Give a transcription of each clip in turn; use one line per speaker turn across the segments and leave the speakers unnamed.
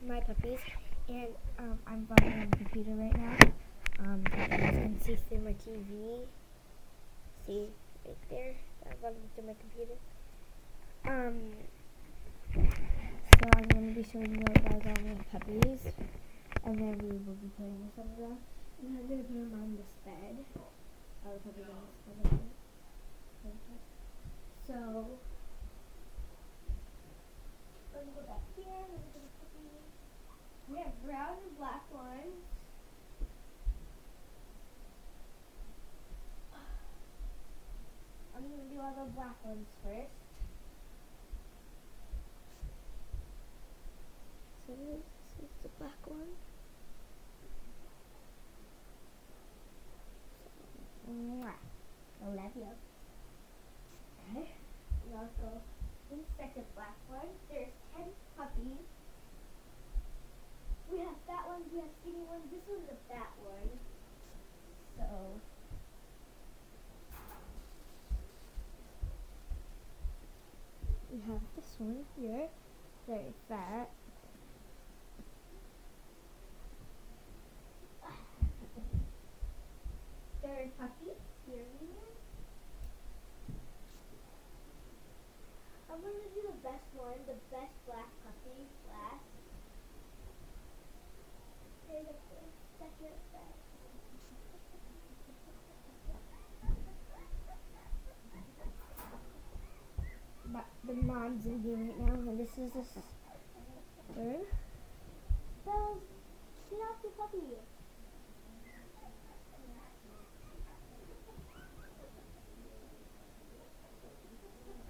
my puppies, and I'm vlogging on the computer right now. You guys can see through my TV. See right there? I'm vlogging through my computer. So I'm going to be showing you guys all my puppies, and then we will be playing with some of them. And I'm going to put them on this bed. All the puppies on this bed. So let me go back here. Let me go to the puppies. We have brown and black ones. I'm going to do all the black ones first. So this is the black one. I love you. Okay. Now let's go to the second black one. There's 10 puppies. We have fat ones, we have skinny ones. This one's a fat one. So we have this one here, very fat. Third puppy, here we are. I'm going to do the best one, the best black puppy last. Here's the second best. But the mom's in here right now, and this is the third. Bells, get off your puppy.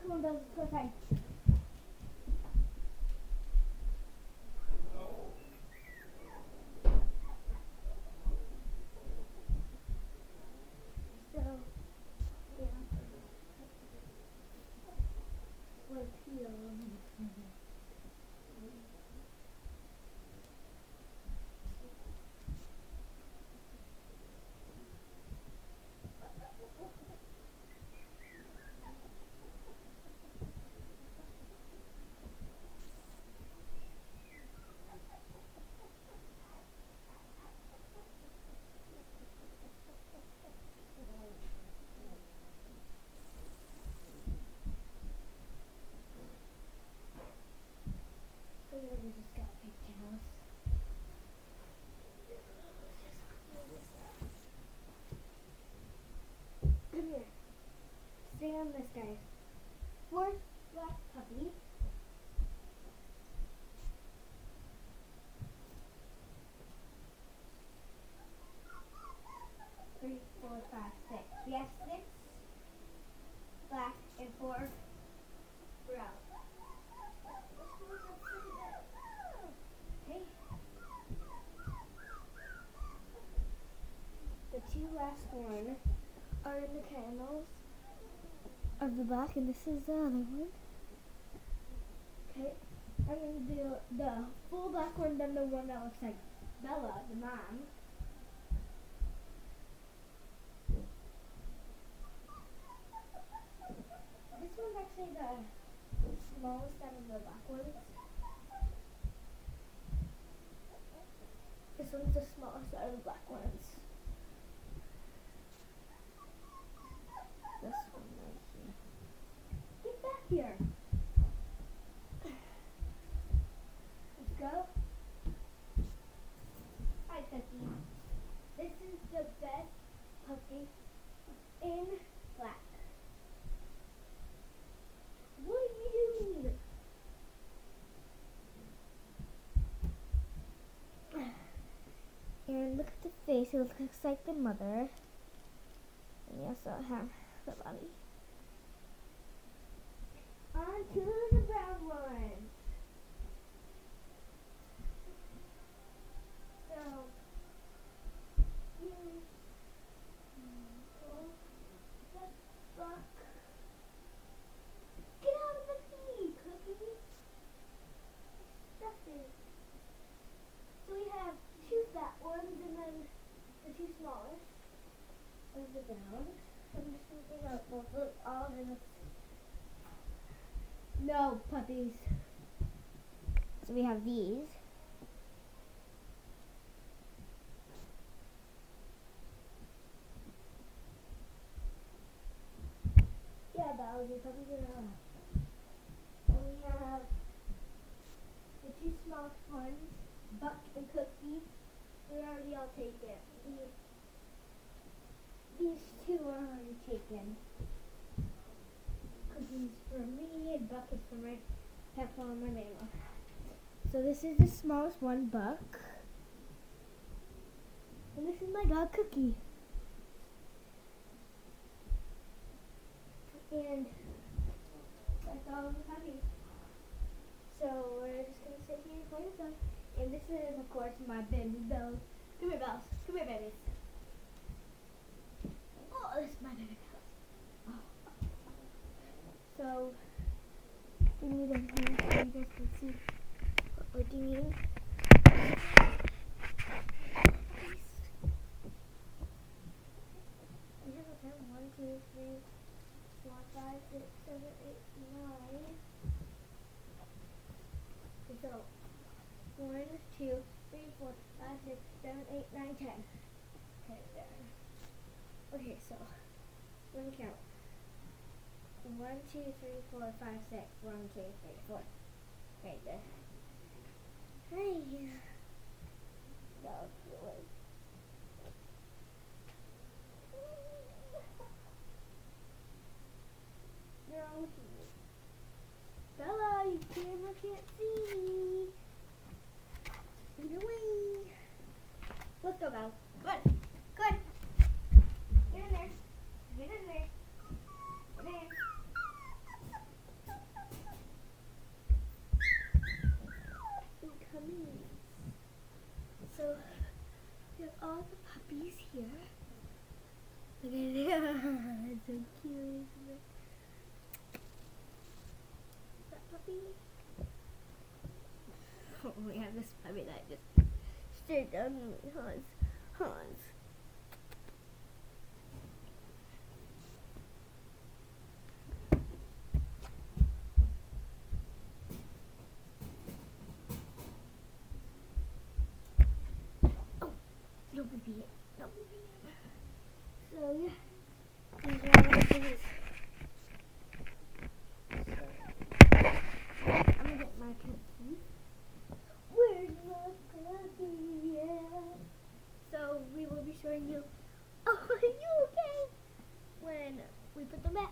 Come on, Bells, let's go outside. So, yeah. We're here. We just got pigtails. Come here. Stay on this guy. Fourth black puppy. 3, 4, 5, 6. We have 6 black and 4 brown. Okay. The 2 last one are in the kennels of the black, and this is the other one. Okay. I'm going to do the full black one, then the one that looks like Bella, the mom. This one's actually the smallest out of the black ones. This one's the smallest out of the black ones. This one right here. Get back here. Let's go. Hi, Cookie. This is the best puppy in black. What are you doing? And look at the face, it looks like the mother. And we also have the body. On to the brown one. So, here's the buck. Get out of the feed, Cookie. Stuff it. So we have 2 fat ones and then the 2 smallest of the brown. I'm just thinking about both all of them. No puppies. So we have these. puppies that are left. And we have the two smallest ones, Buck and Cookie. They're already all taken. These two are already taken. Cookie's for me and Buck is for my papa and my mama. So this is the smallest one, Buck. And this is my dog, Cookie. And that's all of the puppies. So we're just going to sit here and play with them. And this is, of course, my baby Bells. Come here, Bells. Come here, babies. Oh, this is my baby Bells. Oh. So, we need them here so you guys can see what we're doing. We have a count. 1, 2, 3, 4, 5, 6, 7, 8, 9. So, 1, 2, 3, 4, 5, 6, 7, 8, 9, 10. Okay, there. Okay, so, let me count. 1, 2, 3, 4, 5, 6. 1, 2, 3, 4. Right there. Hey. That was really. No, Bella, you camera can't see me. Get away. Let's go, Bella. Good. Good. Get in there. Get in there. Get in. Come in. So, we have all the puppies here. Look at it. It's so cute, isn't it? Puppy. Oh, we have this puppy that just stared down at me. Hans. Oh, no baby yet. No baby yet. So yeah, these are all the things. I'm gonna get my cookie. Where's my cookie? Yeah. So we will be showing you. Oh, are you okay? When we put them back.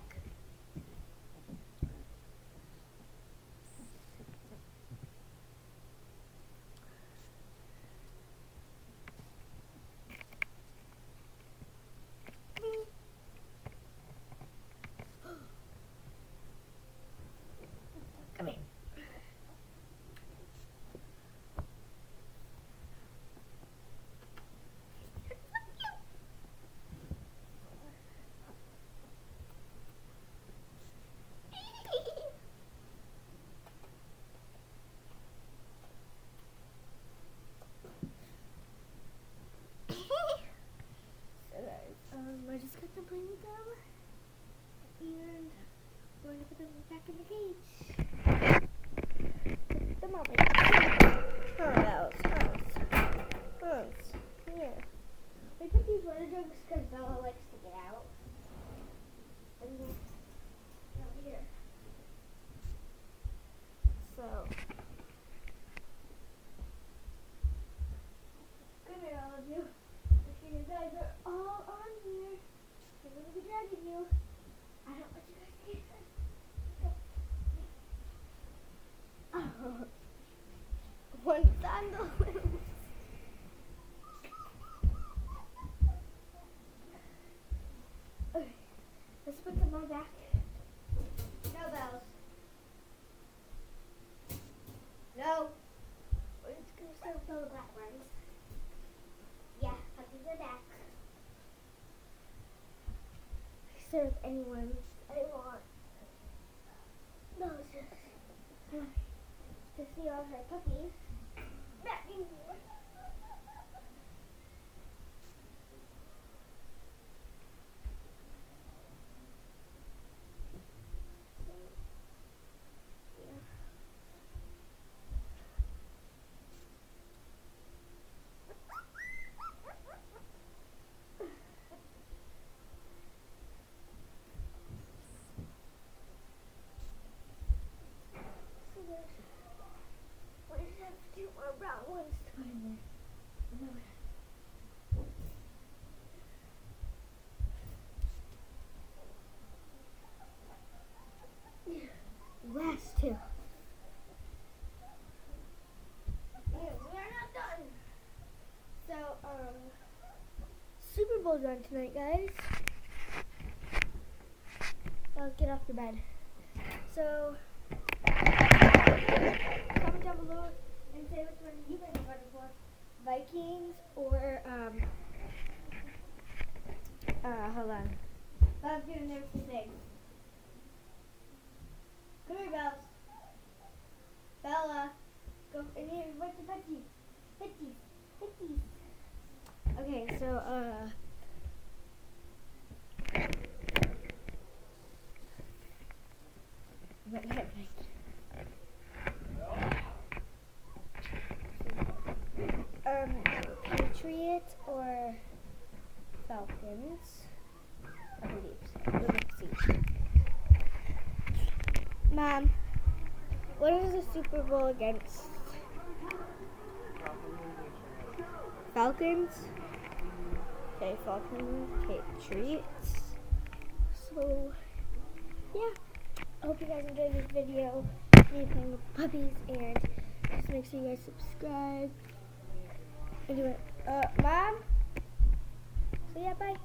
Come here. I just got to play with them, and we're going to put them back in the cage. Put them all back. Hans. Here. We put these water jugs because Bella likes to get out. And then, over here. So, come here, all of you. You guys are all on here. I'm going to be dragging you. I don't want you guys to get hurt. Oh. One sandal loose. Okay. Let's put them all back. No bells. No. We're just going to start with all the black ones. Yeah, puppies are back. Serve anyone I want. No, it's just to see all her puppies back in here. have 2 more brown ones to put in there. Last 2. Yeah, we are not done. So, Super Bowl's on tonight, guys. I'll get off the bed. So, comment down below and say which one you guys are voting for. Vikings or, hold on. Belle's gonna never say. Come here, Bells. Bella. Go in here, what's the petties? Petties. Okay, so, Patriots or Falcons? I believe so. Let's see. Mom, what is the Super Bowl against? Falcons? Okay, Falcons, Patriots. So, yeah. I hope you guys enjoyed this video. Me playing with puppies, and just make sure you guys subscribe. Anyway, Mom? So yeah, bye.